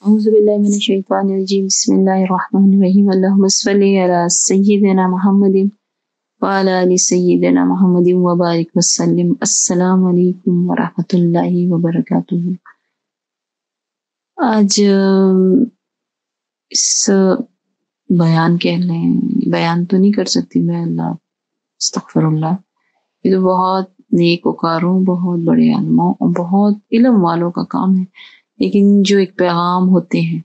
أعوذ بالله من الشيطان الرجيم بسم الله الرحمن الرحيم اللهم صل على سيدنا محمد وعلى آل سيدنا محمد وبارك وسلم السلام علیکم ورحمۃ اللہ وبرکاتہ۔ آج اس بیان کہہ لیں، بیان تو نہیں کر سکتی میں، اللہ استغفر اللہ، یہ تو بہت نیک وکاروں، بہت بڑے عالموں اور بہت علم والوں کا کام ہے، لیکن جو ایک پیغام ہوتے ہیں،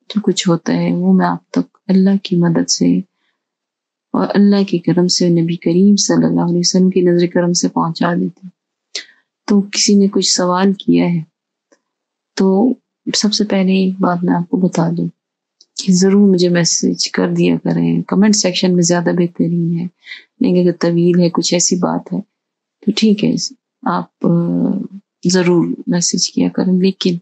جو کچھ ہوتا ہے، وہ میں آپ تک اللہ کی مدد سے اور اللہ کے کرم سے، نبی کریم صلی اللہ علیہ وسلم کی نظر کرم سے پہنچا دیتی ہوں۔ تو کسی نے کچھ سوال کیا ہے تو سب سے پہلے ایک بات میں آپ کو بتا دوں کہ ضرور مجھے میسج کر دیا کریں، کمنٹ سیکشن میں زیادہ بہترین ہے، لیکن اگر طویل ہے، کچھ ایسی بات ہے تو ٹھیک ہے، آپ ضرور میسج کیا کریں، لیکن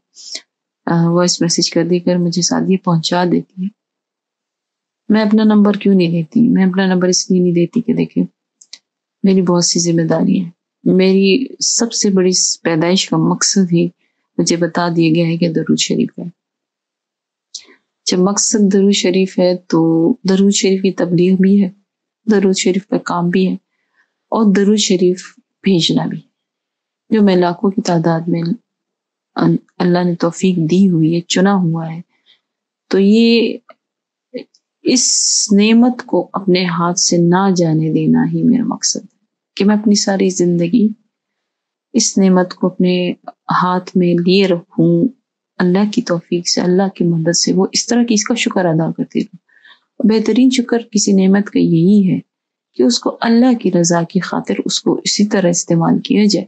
وائس میسج کر دے کر مجھے ساتھ یہ پہنچا دیتی ہے۔ میں اپنا نمبر کیوں نہیں دیتی؟ میں اپنا نمبر اس لیے نہیں دیتی کہ دیکھیں میری بہت سی ذمہ داری ہے، میری سب سے بڑی پیدائش کا مقصد ہی مجھے بتا دیا گیا ہے کہ درود شریف ہے۔ جب مقصد درود شریف ہے تو درود شریف کی تبلیغ بھی ہے، درود شریف کا کام بھی ہے، اور درود شریف بھیجنا بھی، جو میں لاکھوں کی تعداد میں اللہ نے توفیق دی ہوئی ہے، چنا ہوا ہے۔ تو یہ اس نعمت کو اپنے ہاتھ سے نہ جانے دینا ہی میرا مقصد ہے، کہ میں اپنی ساری زندگی اس نعمت کو اپنے ہاتھ میں لیے رکھوں، اللہ کی توفیق سے، اللہ کی مدد سے، وہ اس طرح کی اس کا شکر ادا کرتی رہوں۔ بہترین شکر کسی نعمت کا یہی ہے کہ اس کو اللہ کی رضا کی خاطر اس کو اسی طرح استعمال کیا جائے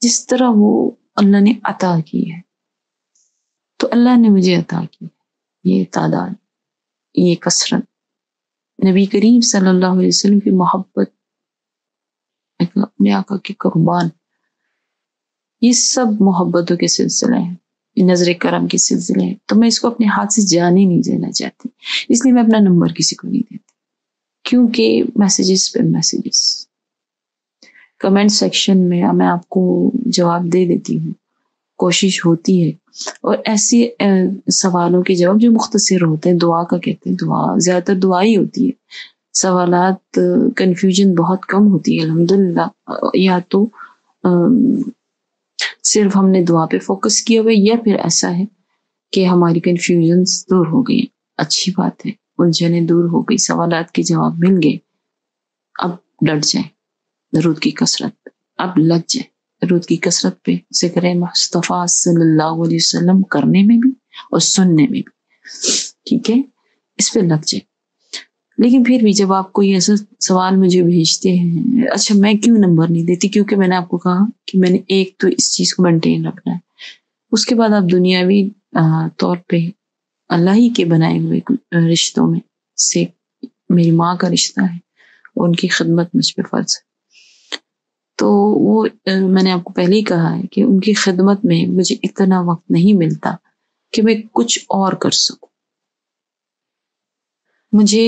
جس طرح وہ اللہ نے عطا کی ہے۔ تو اللہ نے مجھے عطا کی یہ تعداد، یہ کثرت، نبی کریم صلی اللہ علیہ وسلم کی محبت، اپنے آقا کی قربان، یہ سب محبتوں کے سلسلے ہیں، یہ نظر کرم کے سلسلے ہیں۔ تو میں اس کو اپنے ہاتھ سے جانے نہیں دینا چاہتی، اس لیے میں اپنا نمبر کسی کو نہیں دیتی، کیونکہ میسیجز پہ میسیجز، کمنٹ سیکشن میں میں آپ کو جواب دے دیتی ہوں، کوشش ہوتی ہے، اور ایسی سوالوں کے جواب جو مختصر ہوتے ہیں، دعا کا کہتے ہیں، دعا زیادہ تر دعا ہی ہوتی ہے، سوالات کنفیوژن بہت کم ہوتی ہے الحمدللہ۔ یا تو صرف ہم نے دعا پہ فوکس کیا ہوا، یا پھر ایسا ہے کہ ہماری کنفیوژنز دور ہو گئی، اچھی بات ہے، الجھنیں دور ہو گئی، سوالات کے جواب مل گئے، اب ڈٹ جائیں درود کی کثرت پہ، اب لگ جائیں درود کی کثرت پہ، ذکر مصطفیٰ صلی اللہ علیہ وسلم کرنے میں بھی اور سننے میں بھی، ٹھیک ہے، اس پہ لگ جائیں۔ لیکن پھر بھی جب آپ کوئی ایسا سوال مجھے بھیجتے ہیں، اچھا میں کیوں نمبر نہیں دیتی؟ کیونکہ میں نے آپ کو کہا کہ میں نے ایک تو اس چیز کو مینٹین رکھنا ہے، اس کے بعد آپ دنیاوی طور پہ اللہ ہی کے بنائے ہوئے رشتوں میں سے میری ماں کا رشتہ ہے، اور ان کی خدمت مجھ پہ فرض ہے۔ تو وہ میں نے آپ کو پہلے ہی کہا ہے کہ ان کی خدمت میں مجھے اتنا وقت نہیں ملتا کہ میں کچھ اور کر سکوں۔ مجھے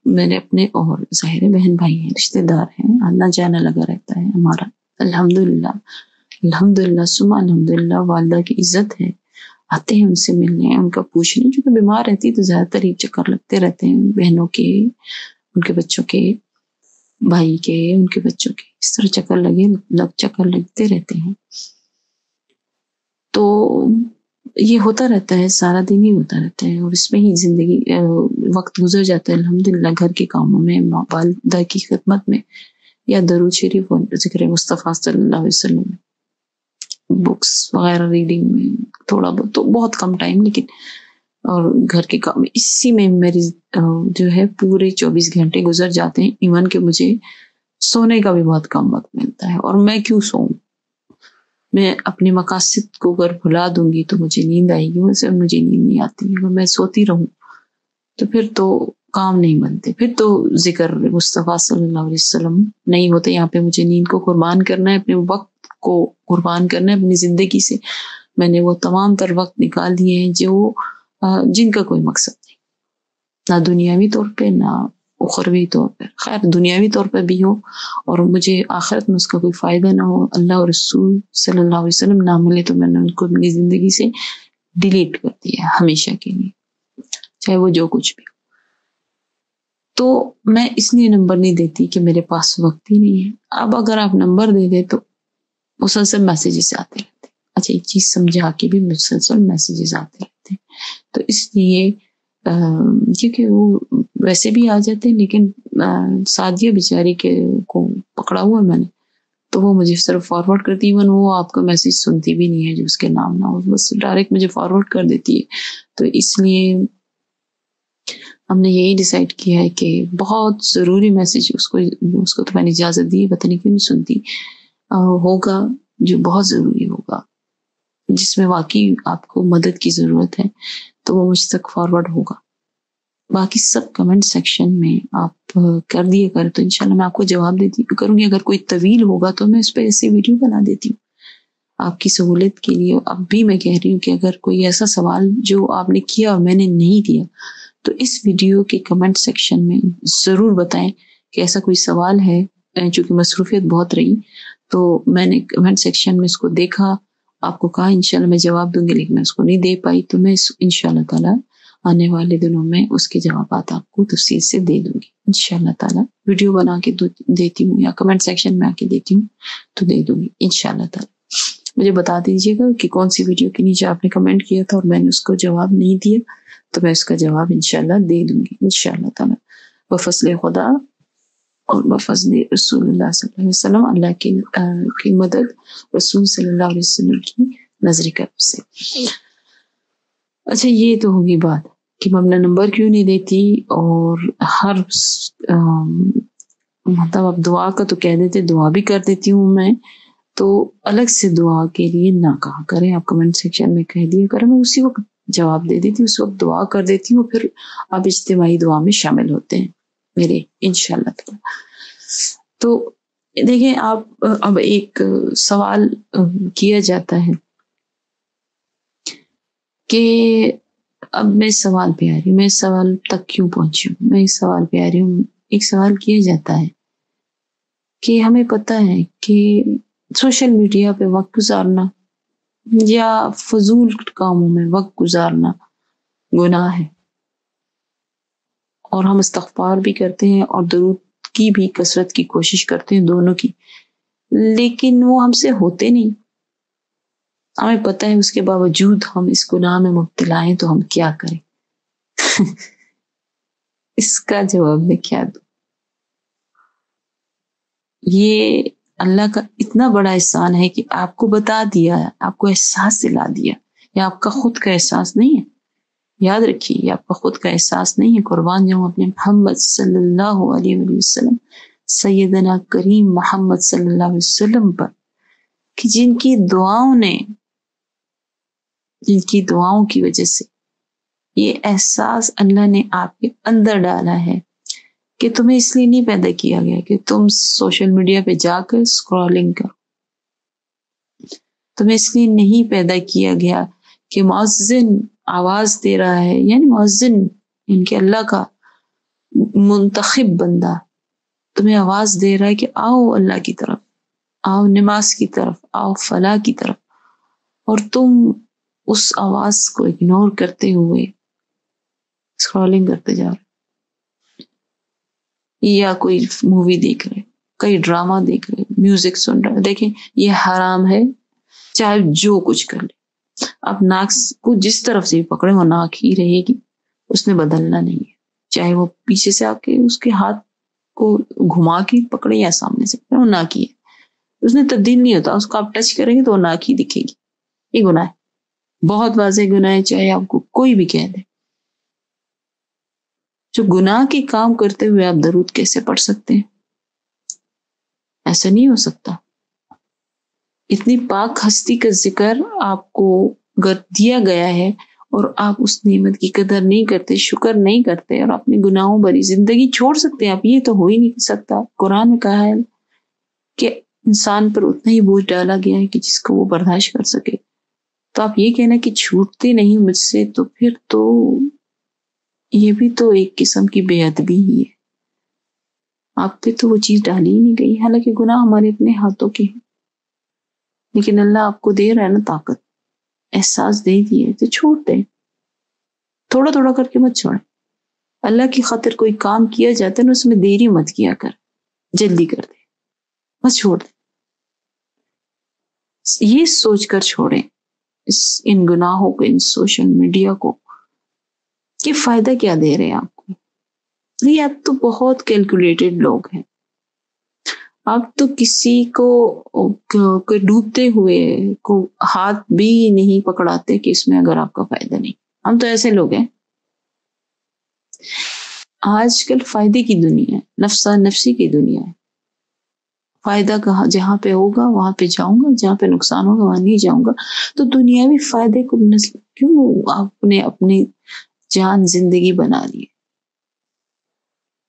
میرے اپنے اور ظاہر بہن بھائی ہیں، رشتہ دار ہیں، آنا جانا لگا رہتا ہے ہمارا، الحمدللہ الحمدللہ ثم الحمدللہ، والدہ کی عزت ہے، آتے ہیں ان سے ملنے، ان کا پوچھنے، جو کہ بیمار رہتی تو زیادہ تر ہی چکر لگتے رہتے ہیں، بہنوں کے، ان کے بچوں کے، بھائی کے، ان کے بچوں کے، اس طرح چکر لگتے رہتے ہیں۔ تو یہ ہوتا رہتا ہے، سارا دن ہی ہوتا رہتا ہے، اور اس میں ہی زندگی وقت گزر جاتا ہے الحمدللہ، گھر کے کاموں میں، والدہ کی خدمت میں، یا درود شریف اور ذکر مصطفیٰ صلی اللہ علیہ وسلم، بکس وغیرہ ریڈنگ میں تھوڑا بہت، تو بہت کم ٹائم، لیکن اور گھر کے کام، اسی میں میری جو ہے پورے 24 گھنٹے گزر جاتے ہیں، ایون کہ مجھے سونے کا بھی بہت کم وقت ملتا ہے، اور میں کیوں سوؤں؟ میں اپنے مقاصد کو اگر بھلا دوں گی تو مجھے نیند آئے گی، ویسے مجھے نیند نہیں آتی، اگر میں سوتی رہوں تو پھر تو کام نہیں بنتے، پھر تو ذکر مصطفیٰ صلی اللہ علیہ وسلم نہیں ہوتے۔ یہاں پہ مجھے نیند کو قربان کرنا ہے، اپنے وقت کو قربان کرنا ہے، اپنی زندگی سے میں نے وہ تمام تر وقت نکال دیے ہیں جن کا کوئی مقصد نہیں، نہ دنیاوی طور پہ، نہ اخروی طور پر، خیر دنیاوی طور پر بھی ہو اور مجھے آخرت میں اس کا کوئی فائدہ نہ ہو، اللہ اور رسول صلی اللہ علیہ وسلم نہ ملے، تو میں نے ان کو اپنی زندگی سے ڈیلیٹ کر دیا ہمیشہ کے لیے، چاہے وہ جو کچھ بھی ہو۔ تو میں اس لیے نمبر نہیں دیتی کہ میرے پاس وقت ہی نہیں ہے۔ اب اگر آپ نمبر دے دیں تو مسلسل میسیجز آتے رہتے ہیں، اچھا ایک چیز سمجھا کے بھی مسلسل میسیجز آتے رہتے ہیں، تو اس لیے کیونکہ وہ ویسے بھی آ جاتے ہیں، لیکن سعدیہ بیچاری کے کو پکڑا ہوا ہے میں نے، تو وہ مجھے صرف فارورڈ کرتی ہے، وہ آپ کا میسیج سنتی بھی نہیں ہے جو اس کے نام نہ ہو، بس ڈائریکٹ مجھے فارورڈ کر دیتی ہے۔ تو اس لیے ہم نے یہی ڈیسائیڈ کیا ہے کہ بہت ضروری میسیج اس کو تو میں نے اجازت دی، پتہ نہیں کیوں نہیں سنتی، ہوگا جو بہت ضروری ہوگا، جس میں واقعی آپ کو مدد کی ضرورت ہے، تو وہ مجھ تک فارورڈ ہوگا۔ باقی سب کمنٹ سیکشن میں آپ کر دیے کر، تو انشاءاللہ میں آپ کو جواب دیتی کروں گی۔ اگر کوئی طویل ہوگا تو میں اس پہ ایسی ویڈیو بنا دیتی ہوں آپ کی سہولت کے لیے۔ اب بھی میں کہہ رہی ہوں کہ اگر کوئی ایسا سوال جو آپ نے کیا اور میں نے نہیں دیا، تو اس ویڈیو کے کمنٹ سیکشن میں ضرور بتائیں کہ ایسا کوئی سوال ہے۔ چونکہ مصروفیت بہت رہی تو میں نے کمنٹ سیکشن میں اس کو دیکھا، آپ کو کہا انشاءاللہ میں جواب دوں گی، لیکن میں اس کو نہیں دے پائی، تو میں انشاءاللہ تعالیٰ آنے والے دنوں میں اس کے جوابات آپ کو تفصیل سے دے دوں گی انشاءاللہ تعالیٰ۔ ویڈیو بنا کے دیتی ہوں یا کمنٹ سیکشن میں آ کے دیتی ہوں تو دے دوں گی انشاءاللہ تعالیٰ۔ مجھے بتا دیجیے گا کہ کون سی ویڈیو کے نیچے آپ نے کمنٹ کیا تھا اور میں نے اس کو جواب نہیں دیا، تو میں اس کا جواب انشاءاللہ دے دوں گی انشاءاللہ تعالیٰ، بفضل خدا اور بفضل رسول اللہ صلی اللہ علیہ وسلم، اللہ کی مدد، رسول صلی اللہ علیہ وسلم کی نظر کرم سے۔ اچھا یہ تو ہوگی بات کہ میں اپنا نمبر کیوں نہیں دیتی، اور ہر مطلب اب دعا کا تو کہہ دیتے، دعا بھی کر دیتی ہوں میں، تو الگ سے دعا کے لیے نہ کہا کریں، آپ کمنٹ سیکشن میں کہہ دیا کریں، میں اسی وقت جواب دے دیتی ہوں، اس وقت دعا کر دیتی ہوں، پھر آپ اجتماعی دعا میں شامل ہوتے ہیں میرے انشاءاللہ تعالی۔ تو دیکھیں آپ، اب ایک سوال کیا جاتا ہے کہ اب میں سوال پہ آ رہی ہوں، میں سوال تک کیوں پہنچی ہوں، میں اس سوال پہ آ رہی ہوں۔ ایک سوال کیا جاتا ہے کہ ہمیں پتہ ہے کہ سوشل میڈیا پہ وقت گزارنا یا فضول کاموں میں وقت گزارنا گناہ ہے، اور ہم استغفار بھی کرتے ہیں اور درود کی بھی کثرت کی کوشش کرتے ہیں، دونوں کی، لیکن وہ ہم سے ہوتے نہیں۔ ہمیں پتہ ہے، اس کے باوجود ہم اس گناہ میں مبتلا ہیں، تو ہم کیا کریں؟ اس کا جواب میں کیا دوں؟ یہ اللہ کا اتنا بڑا احسان ہے کہ آپ کو بتا دیا ہے، آپ کو احساس دلا دیا، یا آپ کا خود کا احساس نہیں ہے۔ یاد رکھیے یہ آپ کا خود کا احساس نہیں ہے۔ قربان جاؤں اپنے محمد صلی اللہ علیہ وسلم، سیدنا کریم محمد صلی اللہ علیہ وسلم پر، کہ جن کی دعاؤں کی وجہ سے یہ احساس اللہ نے آپ کے اندر ڈالا ہے کہ تمہیں اس لیے نہیں پیدا کیا گیا کہ تم سوشل میڈیا پہ جا کر سکرولنگ کرو، تمہیں اس لیے نہیں پیدا کیا گیا کہ مؤذن آواز دے رہا ہے، یعنی مؤذن ان کے اللہ کا منتخب بندہ تمہیں آواز دے رہا ہے کہ آؤ اللہ کی طرف، آؤ نماز کی طرف، آؤ فلاح کی طرف، اور تم اس آواز کو اگنور کرتے ہوئے سکرولنگ کرتے جا رہے، یا کوئی مووی دیکھ رہے، کئی ڈرامہ دیکھ رہے، میوزک سن رہے۔ دیکھیں یہ حرام ہے، چاہے جو کچھ کر لے۔ اب ناک کو جس طرف سے پکڑے وہ ناک ہی رہے گی، اس نے بدلنا نہیں ہے، چاہے وہ پیچھے سے آ کے اس کے ہاتھ کو گھما کے پکڑے یا سامنے سے پکڑے، وہ ناک ہی ہے، اس نے تبدیل نہیں ہوتا۔ اس کو آپ ٹچ کریں گے تو وہ ناک ہی دکھے گی۔ یہ گناہ ہے، بہت واضح گناہ ہے، چاہے آپ کو کوئی بھی کہہ دے۔ جو گناہ کے کام کرتے ہوئے آپ درود کیسے پڑھ سکتے ہیں؟ ایسا نہیں ہو سکتا۔ اتنی پاک ہستی کا ذکر آپ کو اگر دیا گیا ہے اور آپ اس نعمت کی قدر نہیں کرتے، شکر نہیں کرتے، اور اپنے گناہوں بھری زندگی چھوڑ سکتے ہیں آپ، یہ تو ہو ہی نہیں سکتا۔ قرآن میں کہا ہے کہ انسان پر اتنا ہی بوجھ ڈالا گیا ہے کہ جس کو وہ برداشت کر سکے، تو آپ یہ کہنا کہ چھوٹتے نہیں مجھ سے، تو پھر تو یہ بھی تو ایک قسم کی بے ادبی ہی ہے۔ آپ پہ تو وہ چیز ڈالی ہی نہیں گئی، حالانکہ گناہ ہمارے اپنے ہاتھوں کے ہیں، لیکن اللہ آپ کو دے رہا ہے نا طاقت، احساس دے دیے تو چھوڑ دیں، تھوڑا تھوڑا کر کے مت چھوڑیں۔ اللہ کی خاطر کوئی کام کیا جاتا ہے نا، اس میں دیری مت کیا کر، جلدی کر دے، بس چھوڑ دیں، یہ سوچ کر چھوڑیں ان گناہوں کو، ان سوشل میڈیا کو، کہ فائدہ کیا دے رہے ہیں آپ کو۔ یہ آپ تو بہت کیلکولیٹڈ لوگ ہیں، آپ تو کسی کو ڈوبتے ہوئے کو ہاتھ بھی نہیں پکڑاتے کہ اس میں اگر آپ کا فائدہ نہیں۔ ہم تو ایسے لوگ ہیں۔ آج کل فائدے کی دنیا ہے، نفسا نفسی کی دنیا ہے، فائدہ کہاں جہاں پہ ہوگا وہاں پہ جاؤں گا، جہاں پہ نقصان ہوگا وہاں نہیں جاؤں گا۔ تو دنیاوی فائدے کو کیوں آپ نے اپنی جان زندگی بنا لی؟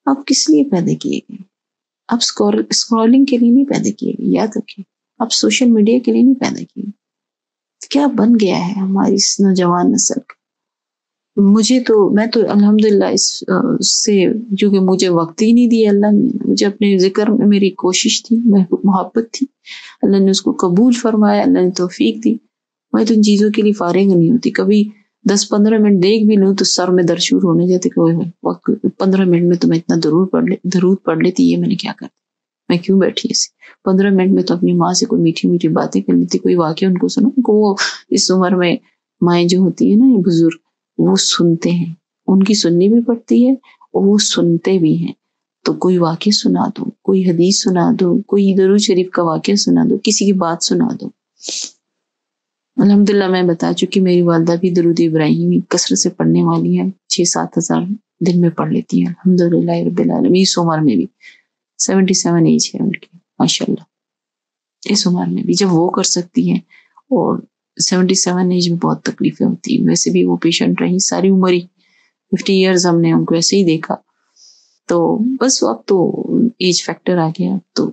آپ کس لیے پیدا کیے گئے؟ آپ اسکرولنگ کے لیے نہیں پیدا کیے گئے، یاد رکھیں۔ آپ سوشل میڈیا کے لیے نہیں پیدا کیے۔ کیا بن گیا ہے ہماری اس نوجوان نسل کا؟ میں تو الحمدللہ اس سے، کیونکہ مجھے وقت ہی نہیں دیا اللہ نے، مجھے اپنے ذکر میں میری کوشش تھی، محبت تھی، اللہ نے اس کو قبول فرمایا، اللہ نے توفیق دی۔ میں تو ان چیزوں کے لیے فارغ نہیں ہوتی، کبھی 10-15 منٹ دیکھ بھی لوں تو سر میں درد شروع ہونے جاتے کہ وقت 15 منٹ میں تو میں اتنا درود پڑھ لیتی، یہ میں نے کیا کر، میں کیوں بیٹھی ایسے 15 منٹ میں تو اپنی ماں سے کوئی میٹھی میٹھی باتیں کر لیتی، کوئی واقعہ ان کو سنو، ان کو وہ اس عمر میں مائیں جو ہوتی ہیں نا، یہ بزرگ، وہ سنتے ہیں، ان کی سننی بھی پڑتی ہے اور وہ سنتے بھی ہیں۔ تو کوئی واقعہ سنا دو، کوئی حدیث سنا دو، کوئی درود شریف کا واقعہ سنا دو، کسی کی بات سنا دو۔ الحمدللہ میں بتا چکی، میری والدہ بھی درود ابراہیمی کثرت سے پڑھنے والی ہیں، 6-7 ہزار دن میں پڑھ لیتی ہیں الحمدللہ رب العالمین۔ اس عمر میں بھی 77 ایج ہے ان کی، ماشاءاللہ، اس عمر میں بھی جب وہ کر سکتی ہیں، اور 77 ایج میں بہت تکلیفیں ہوتی ہیں، ویسے بھی وہ پیشنٹ رہی ساری عمر ہی، 50 ایئرز ہم نے ان کو ایسے ہی دیکھا۔ تو بس اب تو ایج فیکٹر آ گیا، تو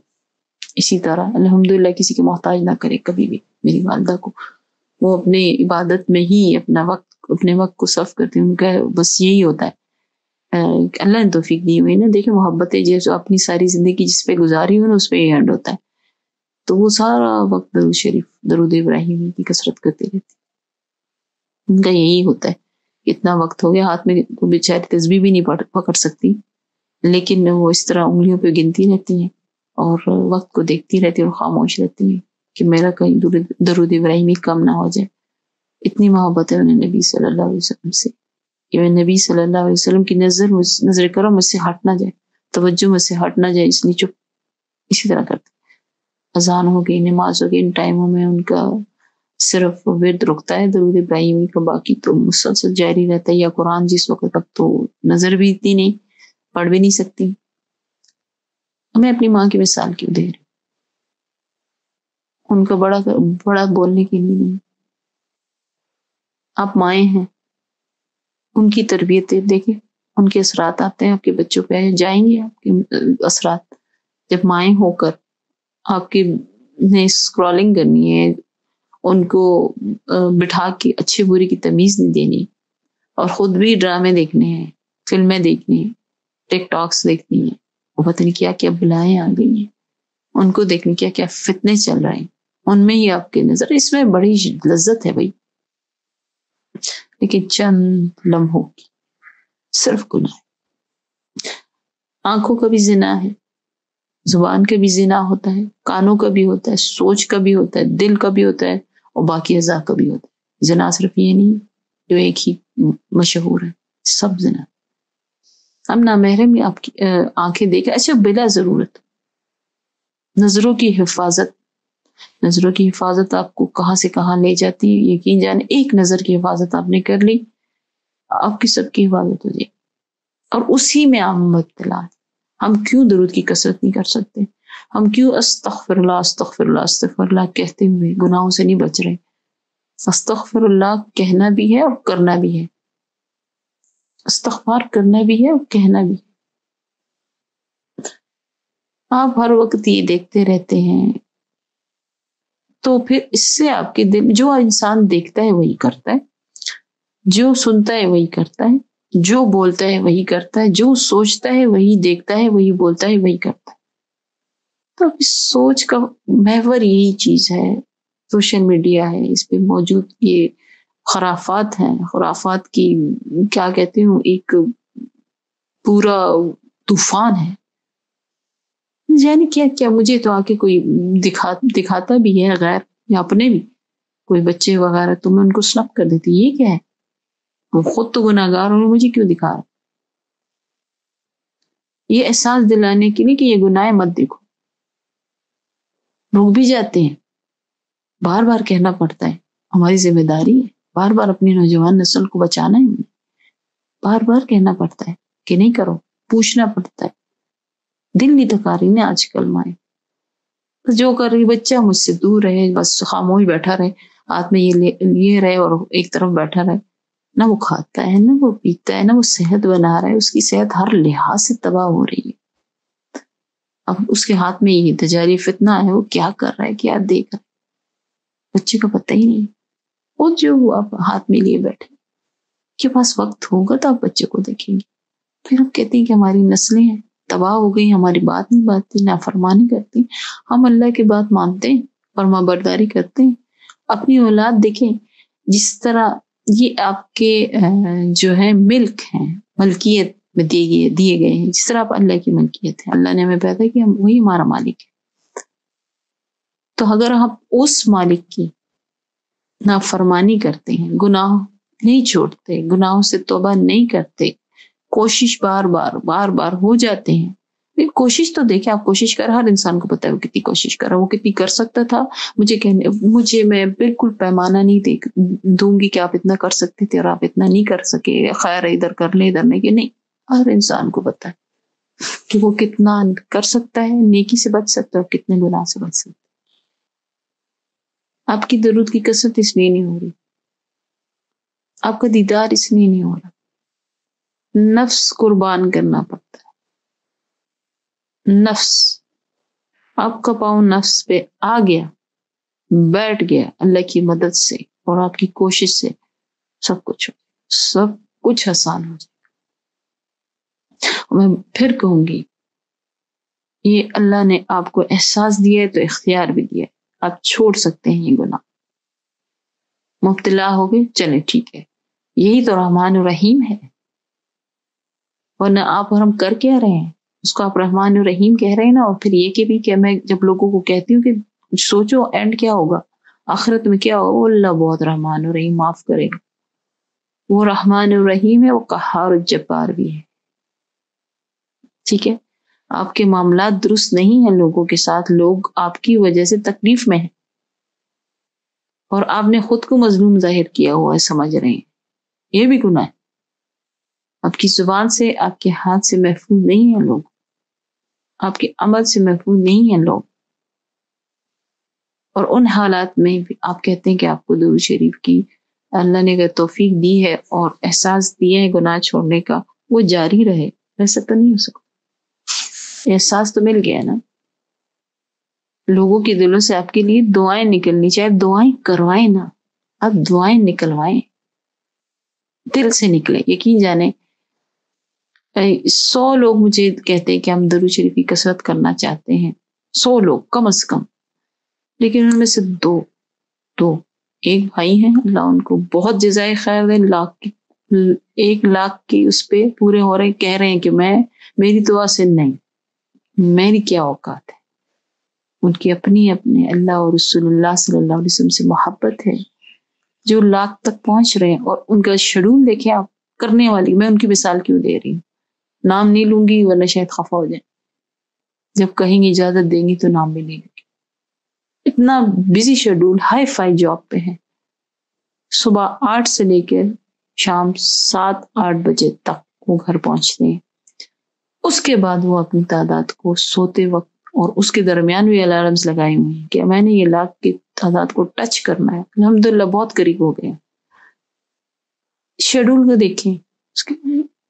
اسی طرح الحمدللہ کسی کی محتاج نہ کرے کبھی بھی میری والدہ کو، وہ اپنے عبادت میں ہی اپنے وقت کو صرف کرتے ہیں، ان کا بس یہی ہوتا ہے۔ اللہ نے توفیق دی ہوئی نا، دیکھیں محبتیں جو اپنی ساری زندگی جس پہ گزاری ہو نا، اس پہ ہی اینڈ ہوتا ہے۔ تو وہ سارا وقت درود شریف، درود ابراہیمی کی کثرت کرتے رہتے، ان کا یہی ہوتا ہے۔ اتنا وقت ہو گیا، ہاتھ میں بیچاری تسبیح بھی نہیں پکڑ سکتی، لیکن وہ اس طرح انگلیوں پہ گنتی رہتی ہیں اور وقت کو دیکھتی رہتی اور خاموش رہتی ہیں کہ میرا کہیں درود ابراہیمی کم نہ ہو جائے۔ اتنی محبت ہے انہیں نبی صلی اللہ علیہ وسلم سے، کہ نبی صلی اللہ علیہ وسلم کی نظر کرم مجھ سے ہٹ نہ جائے، توجہ مجھ سے ہٹ نہ جائے، اس لیے چپ اسی طرح کرتے۔ اذان ہو گئی، نماز ہو گئی، ان ٹائموں میں ان کا صرف ورد رکتا ہے درود ابراہیمی کا، باقی تو مسلسل جاری رہتا ہے، یا قرآن جس وقت تک تو نظر بھی اتنی نہیں، پڑھ بھی نہیں سکتی۔ میں اپنی ماں کی مثال کیوں دے رہی، ان کا بڑا بولنے کے لیے نہیں۔ آپ مائیں ہیں، ان کی تربیت دیکھیں، ان کے اثرات آتے ہیں آپ کے بچوں پہ، جائیں گے آپ کے اثرات جب مائیں ہو کر آپ کی نے اسکرولنگ کرنی ہے، ان کو بٹھا کے اچھے برے کی تمیز نہیں دینی، اور خود بھی ڈرامے دیکھنے ہیں، فلمیں دیکھنی ہیں، ٹک ٹاکس دیکھنی ہیں، وہ پتہ نہیں کیا کیا بلائیں آ گئی ہیں، ان کو دیکھنے کیا کیا فتنے چل رہے ہیں، ان میں ہی آپ کی نظر، اس میں بڑی لذت ہے بھائی، لیکن چند لمحوں کی صرف گناہ ہے۔ آنکھوں کا بھی زنا ہے، زبان کا بھی زنا ہوتا ہے، کانوں کا بھی ہوتا ہے، سوچ کا بھی ہوتا ہے، دل کا بھی ہوتا ہے، اور باقی اعضاء کا بھی ہوتا ہے۔ زنا صرف یہ نہیں جو ایک ہی مشہور ہے، سب زنا۔ ہم نامحرم آپ کی آنکھیں دیکھیں، اچھا بلا ضرورت نظروں کی حفاظت آپ کو کہاں سے کہاں لے جاتی ہے، یقین جانے ایک نظر کی حفاظت آپ نے کر لی، آپ کی سب کی حفاظت ہو جائے، اور اسی میں آپ مبتلا۔ ہم کیوں درود کی کثرت نہیں کر سکتے؟ ہم کیوں استغفر اللہ استغفر اللہ استغفر اللہ کہتے ہوئے گناہوں سے نہیں بچ رہے؟ استغفر اللہ کہنا بھی ہے اور کرنا بھی ہے، استغفار کرنا بھی ہے اور کہنا بھی ہے۔ آپ ہر وقت یہ دیکھتے رہتے ہیں، تو پھر اس سے آپ کے دل، جو انسان دیکھتا ہے وہی کرتا ہے، جو سنتا ہے وہی کرتا ہے، جو بولتا ہے وہی کرتا ہے، جو سوچتا ہے وہی دیکھتا ہے، وہی بولتا ہے وہی کرتا ہے۔ تو اب اس سوچ کا محور یہی چیز ہے، سوشل میڈیا ہے، اس پہ موجود یہ خرافات ہیں، خرافات کی کیا کہتے ہوں ایک پورا طوفان ہے۔ یعنی کیا کیا مجھے تو آ کے کوئی دکھاتا بھی ہے غیر یا اپنے بھی کوئی بچے وغیرہ، تو میں ان کو سنپ کر دیتی، یہ کیا ہے؟ وہ خود تو گناہ گار ہوں، مجھے کیوں دکھا رہا؟ یہ احساس دلانے کے لیے کہ یہ گناہ مت دیکھو۔ رک بھی جاتے ہیں، بار بار کہنا پڑتا ہے، ہماری ذمہ داری ہے، بار بار اپنی نوجوان نسل کو بچانا ہے، ہمیں بار بار کہنا پڑتا ہے کہ نہیں کرو، پوچھنا پڑتا ہے۔ دل نہیں تھکا رہی نا آج کل مائیں، جو کر رہی بچہ مجھ سے دور رہے، بس خاموش بیٹھا رہے، ہاتھ میں یہ رہے اور ایک طرف بیٹھا رہے، نہ وہ کھاتا ہے نہ وہ پیتا ہے نہ وہ صحت بنا رہا ہے، اس کی صحت ہر لحاظ سے تباہ ہو رہی ہے۔ اب اس کے ہاتھ میں یہ تجاری فتنہ ہے، وہ کیا کر رہا ہے، کیا دیکھ رہا ہے، بچے کو پتہ ہی نہیں۔ وہ جو آپ ہاتھ میں لیے بیٹھے، کے پاس وقت ہوگا تو آپ بچے کو دیکھیں گے۔ پھر ہم کہتے ہیں کہ ہماری نسلیں ہیں تباہ ہو گئی، ہماری بات نہیں باتیں، نافرمانی کرتی۔ ہم اللہ کی بات مانتے ہیں، فرما برداری کرتے ہیں۔ اپنی اولاد دیکھیں، جس طرح یہ آپ کے جو ہے ملک ہیں، ملکیت میں دیے گئے ہیں، جس طرح آپ اللہ کی ملکیت ہے، اللہ نے ہمیں پیدا کیا، وہی ہمارا مالک ہے۔ تو اگر ہم اس مالک کی نافرمانی کرتے ہیں، گناہ نہیں چھوڑتے، گناہوں سے توبہ نہیں کرتے، کوشش بار بار ہو جاتے ہیں۔ کوشش تو دیکھیں، آپ کوشش کر، ہر انسان کو پتا ہے وہ کتنی کوشش کر رہا ہے، وہ کتنی کر سکتا تھا۔ مجھے میں بالکل پیمانہ نہیں دوں گی کہ آپ اتنا کر سکتے تھے اور آپ اتنا نہیں کر سکے، خیر ادھر کر لیں ادھر نہیں، کہ نہیں، ہر انسان کو پتا ہے کہ وہ کتنا کر سکتا ہے، نیکی سے بچ سکتا ہے اور کتنے گناہ سے بچ سکتا ہے۔ آپ کی درود کی کثرت اس لیے نہیں ہو رہی، آپ کا دیدار اس لیے نہیں ہو رہا، نفس قربان کرنا پڑتا ہے۔ نفس، آپ کا پاؤں نفس پہ آ گیا، بیٹھ گیا، اللہ کی مدد سے اور آپ کی کوشش سے سب کچھ آسان ہو جائے۔ میں پھر کہوں گی، یہ اللہ نے آپ کو احساس دیا ہے تو اختیار بھی دیا ہے، آپ چھوڑ سکتے ہیں یہ گناہ۔ مبتلا ہو گئے، چلے ٹھیک ہے، یہی تو رحمان الرحیم ہے، ورنہ آپ اور ہم کر کیا رہے ہیں؟ اس کو آپ رحمان الرحیم کہہ رہے ہیں نا، اور پھر یہ کہ بھی کہ میں جب لوگوں کو کہتی ہوں کہ سوچو اینڈ کیا ہوگا، آخرت میں کیا ہوگا، اللہ بہت رحمان الرحیم، معاف کرے گا، وہ رحمان الرحیم ہے، وہ قہار الجبار بھی ہے۔ ٹھیک ہے، آپ کے معاملات درست نہیں ہیں لوگوں کے ساتھ، لوگ آپ کی وجہ سے تکلیف میں ہیں اور آپ نے خود کو مظلوم ظاہر کیا ہوا ہے، سمجھ رہے ہیں، یہ بھی گناہ ہے۔ آپ کی زبان سے، آپ کے ہاتھ سے محفوظ نہیں ہیں لوگ، آپ کے عمل سے محفوظ نہیں ہیں لوگ، اور ان حالات میں بھی آپ کہتے ہیں کہ آپ کو درود شریف کی اللہ نے اگر توفیق دی ہے اور احساس دیا ہے گناہ چھوڑنے کا، وہ جاری رہے، ایسا تو نہیں ہو سکتا۔ احساس تو مل گیا نا، لوگوں کے دلوں سے آپ کے لیے دعائیں نکلنی چاہیے، دعائیں کروائیں نا، آپ دعائیں نکلوائیں، دل سے نکلے۔ یقین جانے 100 لوگ مجھے کہتے ہیں کہ ہم درود شریف کی کثرت کرنا چاہتے ہیں، 100 لوگ کم از کم، لیکن ان میں سے دو ایک بھائی ہیں، اللہ ان کو بہت جزائے خیر دے، 1,00,000 کی اس پہ پورے ہو رہے، کہہ رہے ہیں کہ میری دعا سے نہیں، میری کیا اوقات ہے۔ ان کی اپنے اللہ اور رسول اللہ صلی اللہ علیہ وسلم سے محبت ہے، جو 1,00,000 تک پہنچ رہے ہیں، اور ان کا شیڈول دیکھیں آپ، کرنے والی، میں ان کی مثال کیوں دے رہی ہوں، نام نہیں لوں گی ورنہ شاید خفا ہو جائیں، جب کہیں گے اجازت دیں گی تو نام بھی نہیں لوں گی۔ اتنا busy schedule, hi fi job پہ ہے، صبح 8 سے لے کے شام 7-8 بجے تک وہ گھر پہنچتے ہیں، اس کے بعد وہ اپنی تعداد کو سوتے وقت اور اس کے درمیان بھی الارمز لگائے ہوئے ہیں کہ میں نے یہ 1,00,000 کی تعداد کو ٹچ کرنا ہے، الحمدللہ بہت قریب ہو گئے۔ شیڈول کو دیکھیں،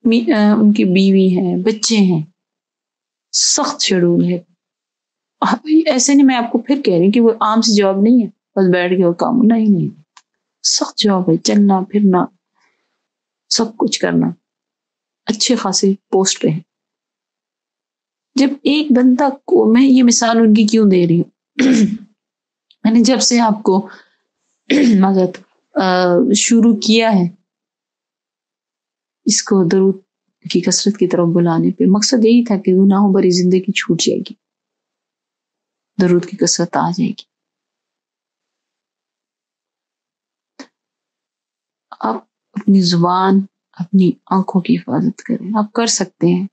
ان کی بیوی ہیں، بچے ہیں، سخت شیڈول ہے۔ ایسے نہیں، میں آپ کو پھر کہہ رہی ہوں کہ وہ عام سی جاب نہیں ہے، بس بیٹھ کے وہ کام، نہیں، سخت جاب ہے، چلنا پھرنا سب کچھ کرنا۔ اچھے خاصے پوسٹ پہ ہیں. جب ایک بندہ کو، میں یہ مثال ان کی کیوں دے رہی ہوں میں نے جب سے آپ کو معذرت شروع کیا ہے اس کو درود کی کثرت کی طرف بلانے پہ، مقصد یہی تھا کہ گناہوں بھری زندگی چھوٹ جائے گی، درود کی کثرت آ جائے گی. آپ اپنی زبان، اپنی آنکھوں کی حفاظت کریں، آپ کر سکتے ہیں.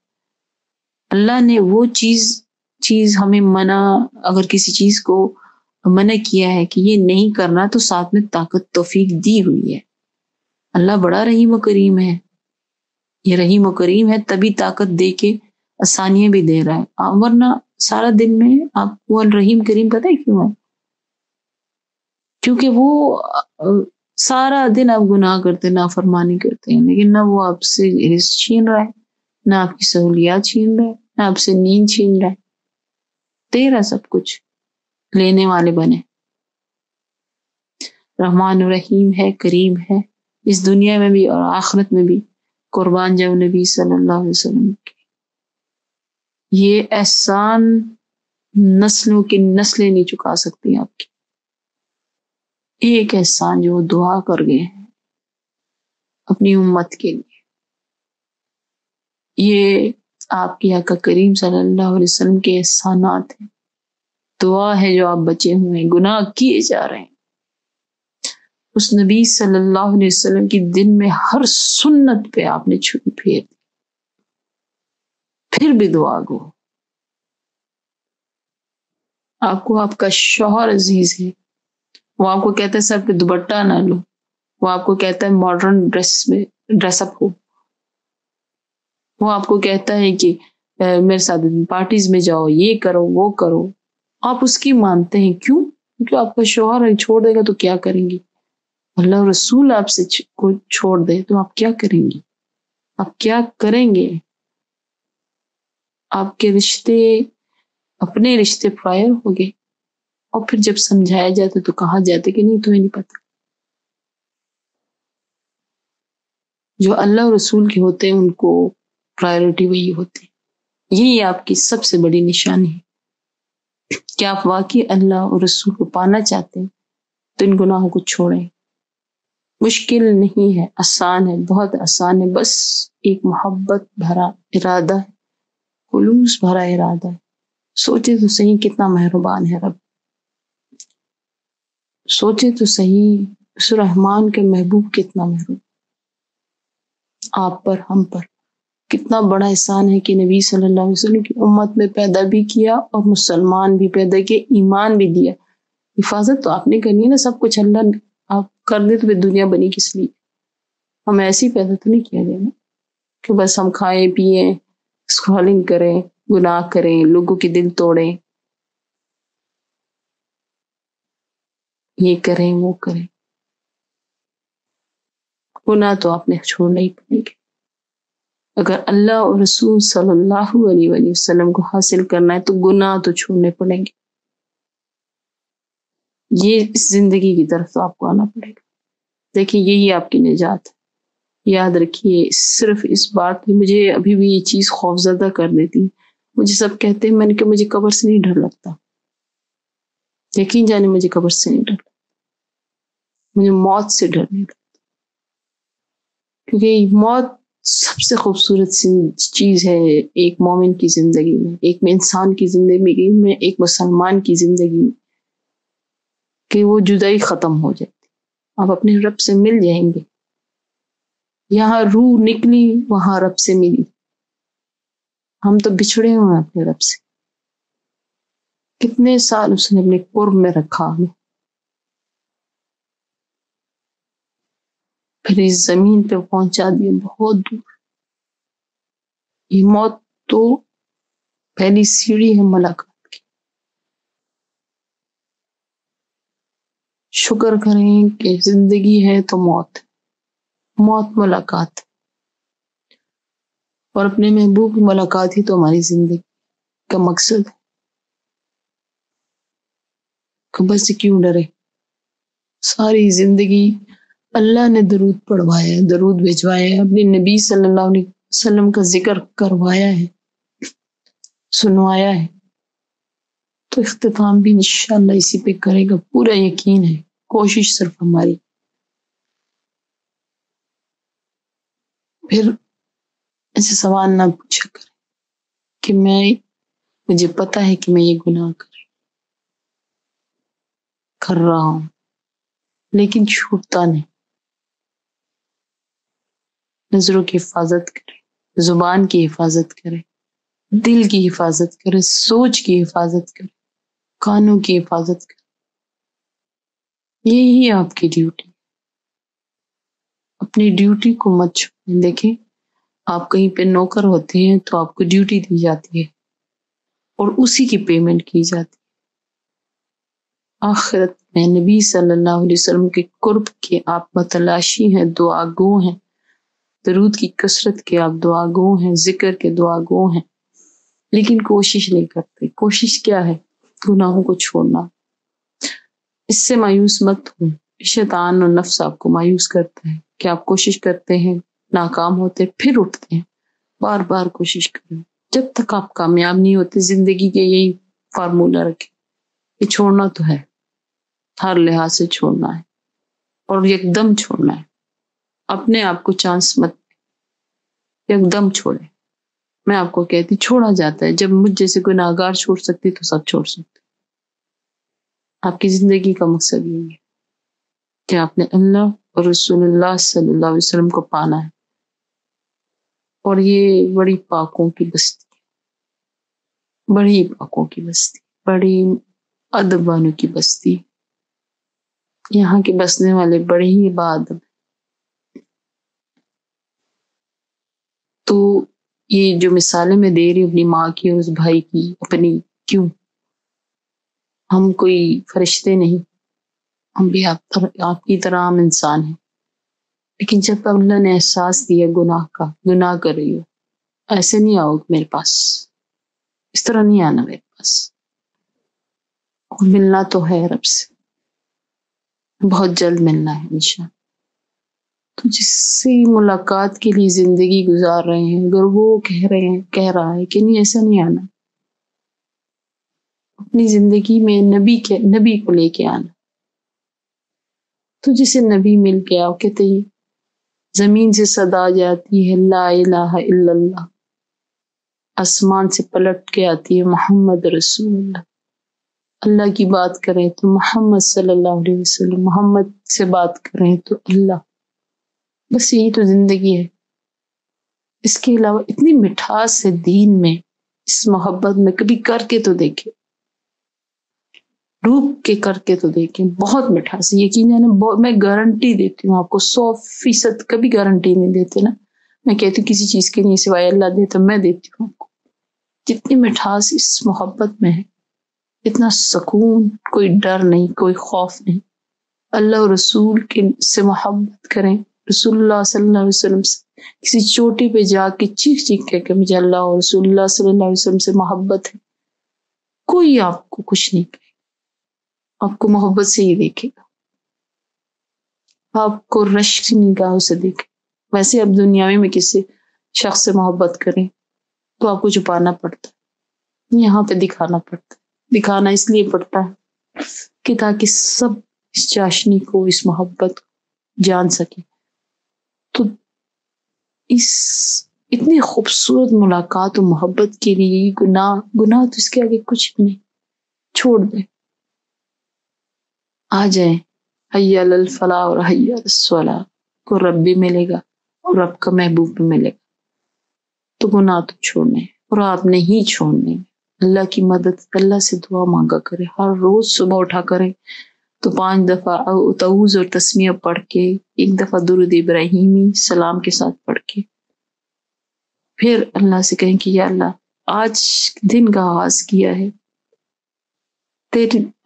اللہ نے وہ چیز ہمیں منع، اگر کسی چیز کو منع کیا ہے کہ یہ نہیں کرنا، تو ساتھ میں طاقت توفیق دی ہوئی ہے. اللہ بڑا رحیم و کریم ہے، یہ رحیم و کریم ہے تبھی طاقت دے کے آسانیاں بھی دے رہا ہے. ورنہ سارا دن میں آپ کو الرحیم کریم پتہ ہے کیوں ہے؟ کیونکہ وہ سارا دن آپ گناہ کرتے، نافرمانی کرتے ہیں، لیکن نہ وہ آپ سے رزق چھین رہا ہے، نہ آپ کی سہولیات چھین رہا ہے، نہ آپ سے نیند چھین رہا ہے. تیرا سب کچھ لینے والے بنے. رحمان الرحیم ہے، کریم ہے، اس دنیا میں بھی اور آخرت میں بھی. قربان جاؤ نبی صلی اللہ علیہ وسلم کی. یہ احسان نسلوں کی نسلیں نہیں چکا سکتی آپ کی. ایک احسان جو دعا کر گئے ہیں اپنی امت کے لیے، یہ آپ کی آقا کریم صلی اللہ علیہ وسلم کے احسانات ہیں. دعا ہے جو آپ بچے ہوئے ہیں، گناہ کیے جا رہے ہیں. اس نبی صلی اللہ علیہ وسلم کی دن میں ہر سنت پہ آپ نے چھری پھیر دی، پھر بھی دعا گو. آپ کو آپ کا شوہر عزیز ہے، وہ آپ کو کہتا ہے سر پہ دوپٹہ نہ لو، وہ آپ کو کہتا ہے ماڈرن ڈریس اپ ہو، وہ آپ کو کہتا ہے کہ میرے ساتھ پارٹیز میں جاؤ، یہ کرو وہ کرو. آپ اس کی مانتے ہیں، کیوں؟ کیونکہ آپ کا شوہر چھوڑ دے گا تو کیا کریں گی؟ اللہ رسول آپ سے کو چھوڑ دے تو آپ کیا کریں گی؟ آپ کیا کریں گے؟ آپ کے رشتے، اپنے رشتے پرائر ہو گئے. اور پھر جب سمجھایا جاتا تو کہا جاتا کہ نہیں تمہیں نہیں پتا. جو اللہ رسول کے ہوتے ہیں ان کو پرائرٹی وہی ہوتی ہے. یہی آپ کی سب سے بڑی نشانی ہے کہ آپ واقعی اللہ اور رسول کو پانا چاہتے ہیں تو ان گناہوں کو چھوڑیں. مشکل نہیں ہے، آسان ہے، بہت آسان ہے. بس ایک محبت بھرا ارادہ ہے، خلوص بھرا ارادہ ہے. سوچے تو صحیح کتنا مہربان ہے رب. سوچے تو صحیح اس رحمان کے محبوب کتنا محبوب آپ پر، ہم پر. کتنا بڑا احسان ہے کہ نبی صلی اللہ علیہ وسلم کی امت میں پیدا بھی کیا اور مسلمان بھی پیدا کیے، ایمان بھی دیا. حفاظت تو آپ نے کرنی ہے نا. سب کچھ اللہ آپ کر دے تو پھر دنیا بنی کس لیے؟ ہم ایسے ہی پیدا تو نہیں کیا گیا نا کہ بس ہم کھائیں پیئیں، اسکرولنگ کریں، گناہ کریں، لوگوں کے دل توڑیں، یہ کریں وہ کریں. گناہ تو آپ نے چھوڑنا ہی پڑیں گے. اگر اللہ اور رسول صلی اللہ علیہ وآلہ وسلم کو حاصل کرنا ہے تو گناہ تو چھوڑنے پڑیں گے. یہ اس زندگی کی طرف تو آپ کو آنا پڑے گا. دیکھیں یہی آپ کی نجات ہے. یاد رکھیے صرف اس بات کی، مجھے ابھی بھی یہ چیز خوفزدہ کر دیتی. مجھے سب کہتے ہیں، میں نے کہا مجھے قبر سے نہیں ڈر لگتا. یقین جانے مجھے قبر سے نہیں ڈر لگتا، مجھے موت سے ڈر نہیں لگتا. کیونکہ موت سب سے خوبصورت چیز ہے ایک مومن کی زندگی میں، ایک انسان کی زندگی میں، ایک مسلمان کی زندگی میں، کہ وہ جدائی ختم ہو جاتی. آپ اپنے رب سے مل جائیں گے. یہاں روح نکلی وہاں رب سے ملی. ہم تو بچھڑے ہوئے ہیں اپنے رب سے. کتنے سال اس نے اپنے قرب میں رکھا ہمیں، پھر اس زمین پہ پہنچا دیا بہت دور. یہ موت تو پہلی سیڑھی ہے ملاقات کی. شکر کریں کہ زندگی ہے تو موت، موت ملاقات، اور اپنے محبوب کی ملاقات ہی تو ہماری زندگی کا مقصد ہے. کہ بس کیوں ڈرے؟ ساری زندگی اللہ نے درود پڑھوایا ہے، درود بھجوایا ہے. اپنے نبی صلی اللہ علیہ وسلم کا ذکر کروایا ہے، سنوایا ہے، تو اختتام بھی انشاءاللہ اسی پہ کرے گا، پورا یقین ہے۔ کوشش صرف ہماری۔ پھر ایسے سوال نہ پوچھا کرے کہ مجھے پتا ہے کہ میں یہ گناہ کر رہا ہوں لیکن چھوٹتا نہیں۔ نظروں کی حفاظت کرے، زبان کی حفاظت کرے، دل کی حفاظت کرے، سوچ کی حفاظت کرے، کانوں کی حفاظت کرے۔ یہی آپ کی ڈیوٹی۔ اپنی ڈیوٹی کو مت چھوڑیں۔ دیکھیں، آپ کہیں پہ نوکر ہوتے ہیں تو آپ کو ڈیوٹی دی جاتی ہے اور اسی کی پیمنٹ کی جاتی ہے۔ آخرت میں نبی صلی اللہ علیہ وسلم کے قرب کے آپ متلاشی ہیں، دعا گو ہیں، درود کی کثرت کے آپ دعا گو ہیں، ذکر کے دعا گو ہیں، لیکن کوشش نہیں کرتے۔ کوشش کیا ہے؟ گناہوں کو چھوڑنا۔ اس سے مایوس مت ہوں، شیطان اور نفس آپ کو مایوس کرتا ہے کہ آپ کوشش کرتے ہیں، ناکام ہوتے، پھر اٹھتے ہیں۔ بار بار کوشش کریں، جب تک آپ کامیاب نہیں ہوتے۔ زندگی کے یہی فارمولہ رکھیں کہ چھوڑنا تو ہے، ہر لحاظ سے چھوڑنا ہے اور ایک دم چھوڑنا ہے۔ اپنے آپ کو چانس مت، ایک دم چھوڑے۔ میں آپ کو کہتی چھوڑا جاتا ہے، جب مجھ جیسے گناہگار چھوڑ سکتی تو سب چھوڑ سکتے۔ آپ کی زندگی کا مقصد یہی ہے کہ آپ نے اللہ اور رسول اللہ صلی اللہ علیہ وسلم کو پانا ہے، اور یہ بڑی پاکوں کی بستی، بڑی پاکوں کی بستی، بڑی ادب والوں کی بستی۔ یہاں کے بسنے والے بڑے ہی باادب۔ تو یہ جو مثالیں میں دے رہی ہوں اپنی ماں کی اور اس بھائی کی، اپنی کیوں؟ ہم کوئی فرشتے نہیں، ہم بھی آپ کی طرح عام انسان ہیں، لیکن جب اللہ نے احساس دیا گناہ کا، گناہ کر رہی ہو، ایسے نہیں آؤ میرے پاس، اس طرح نہیں آنا میرے پاس۔ اور ملنا تو ہے رب سے، بہت جلد ملنا ہے انشاءاللہ۔ تو جس سے ملاقات کے لیے زندگی گزار رہے ہیں، اگر وہ کہہ رہا ہے کہ نہیں ایسا نہیں آنا، اپنی زندگی میں نبی کو لے کے آنا۔ تو جسے نبی مل گیا، وہ کہتے ہیں زمین سے صدا جاتی ہے لا الہ الا اللہ، آسمان سے پلٹ کے آتی ہے محمد رسول اللہ۔ اللہ کی بات کریں تو محمد صلی اللہ علیہ وسلم، محمد سے بات کریں تو اللہ۔ بس یہی تو زندگی ہے۔ اس کے علاوہ اتنی مٹھاس ہے دین میں، اس محبت میں، کبھی کر کے تو دیکھیں، ڈوب کے کر کے تو دیکھیں، بہت مٹھاس ہے۔ یقین جانے میں گارنٹی دیتی ہوں آپ کو، 100% کبھی گارنٹی نہیں دیتے نا، میں کہتی ہوں کسی چیز کے نہیں سوائے اللہ دیتا، میں دیتی ہوں آپ کو۔ جتنی مٹھاس اس محبت میں ہے، اتنا سکون، کوئی ڈر نہیں، کوئی خوف نہیں۔ اللہ اور رسول سے محبت کریں، رسول اللہ صلی اللہ علیہ وسلم سے کسی چوٹی پہ جا کے چیخ چیخ کہ مجھے اللہ اور رسول اللہ صلی اللہ علیہ وسلم سے محبت ہے، کوئی آپ کو کچھ نہیں کہے، آپ کو محبت سے ہی دیکھے گا، آپ کو رشک کی نگاہوں سے دیکھے۔ ویسے اب دنیا میں کسی شخص سے محبت کریں تو آپ کو چھپانا پڑتا ہے، یہاں پہ دکھانا پڑتا ہے۔ دکھانا اس لیے پڑتا ہے کہ تاکہ سب اس چاشنی کو، اس محبت کو جان سکے۔ تو اس اتنی خوبصورت ملاقات و محبت کے لیے گناہ تو اس کے آگے کچھ بھی نہیں، چھوڑ دیں، آ جائیں، حی علی الفلاح اور حی علی الصلاح، کو رب بھی ملے گا اور رب کا محبوب بھی ملے گا۔ تو گناہ تو چھوڑنے، اور آپ نے ہی چھوڑنے۔ اللہ کی مدد، اللہ سے دعا مانگا کرے، ہر روز صبح اٹھا کریں تو 5 دفعہ تعوذ اور تسمیہ پڑھ کے، 1 دفعہ درود ابراہیمی سلام کے ساتھ پڑھ کے، پھر اللہ سے کہیں کہ یا اللہ آج دن کا آغاز کیا ہے،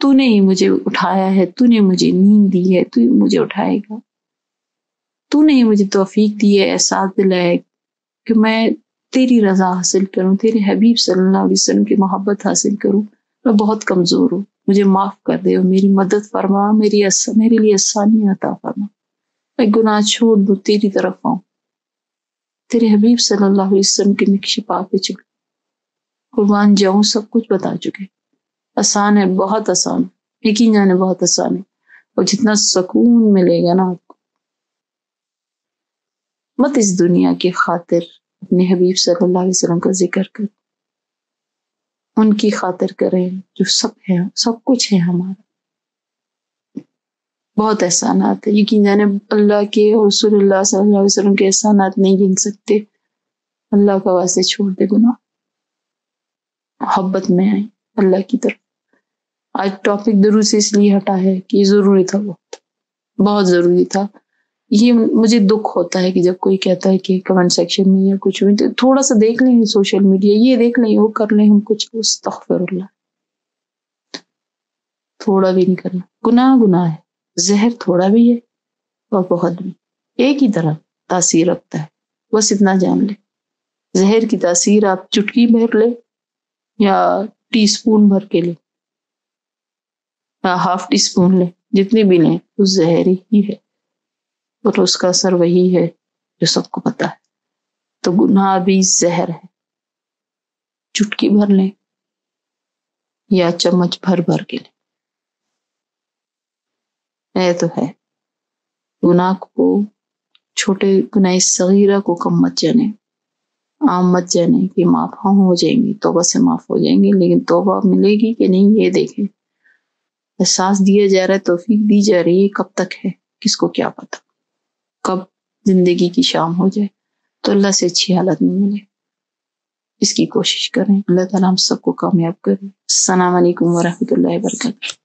تو نے ہی مجھے اٹھایا ہے، تو نے مجھے نیند دی ہے، تو ہی مجھے اٹھائے گا، تو نے ہی مجھے توفیق دی ہے، احساس دلایا کہ میں تیری رضا حاصل کروں، تیرے حبیب صلی اللہ علیہ وسلم کی محبت حاصل کروں۔ میں بہت کمزور ہوں، مجھے معاف کر دے اور میری مدد فرما، میرے لیے آسانی عطا فرما، میں گناہ چھوڑ دوں، تیری طرف آؤں۔ تیرے حبیب صلی اللہ علیہ وسلم کے نقش پا پہ چل، قربان جاؤں سب کچھ بتا چکے. آسان ہے، بہت آسان، یقین جانے بہت آسان ہے. اور جتنا سکون ملے گا نا آپ کو، مت اس دنیا کی خاطر اپنے حبیب صلی اللہ علیہ وسلم کا ذکر کر، ان کی خاطر کریں جو سب ہے، سب کچھ ہے ہمارا. بہت احسانات ہیں، یقین جانے اللہ کے اور رسول اللہ صلی اللہ علیہ وسلم کے احسانات نہیں گن سکتے. اللہ کا واسطے چھوڑ دے گناہ، محبت میں آئیں اللہ کی طرف. آج ٹاپک درود سے اس لیے ہٹا ہے کہ یہ ضروری تھا، بہت ضروری تھا. یہ مجھے دکھ ہوتا ہے کہ جب کوئی کہتا ہے کہ کمنٹ سیکشن میں یا کچھ بھی، تو تھوڑا سا دیکھ لیں سوشل میڈیا، یہ دیکھ لیں وہ کر لیں، ہم کچھ استغفر اللہ، تھوڑا بھی نہیں کرنا. گناہ ہے، زہر تھوڑا بھی ہے اور بہت بھی ایک ہی طرح تاثیر رکھتا ہے. بس اتنا جان لے، زہر کی تاثیر آپ چٹکی بھر لے یا ٹی اسپون بھر کے لے یا ہاف ٹی اسپون لے، جتنی بھی لیں وہ زہر ہی ہے اور اس کا اثر وہی ہے جو سب کو پتا ہے. تو گناہ بھی زہر ہے، چٹکی بھر لیں یا چمچ بھر بھر کے لیں، تو ہے. گناہ کو، چھوٹے گناہ صغیرہ کو کم مت جانے، عام مت جانے کہ معاف ہو جائیں گی، توبہ سے معاف ہو جائیں گے، لیکن توبہ ملے گی کہ نہیں یہ دیکھیں. احساس دیا جا رہا ہے، توفیق دی جا رہی ہے، کب تک ہے کس کو کیا پتا، کب زندگی کی شام ہو جائے. تو اللہ سے اچھی حالت میں ملے، اس کی کوشش کریں. اللہ تعالیٰ ہم سب کو کامیاب کرے. السلام علیکم ورحمۃ اللہ وبرکاتہ.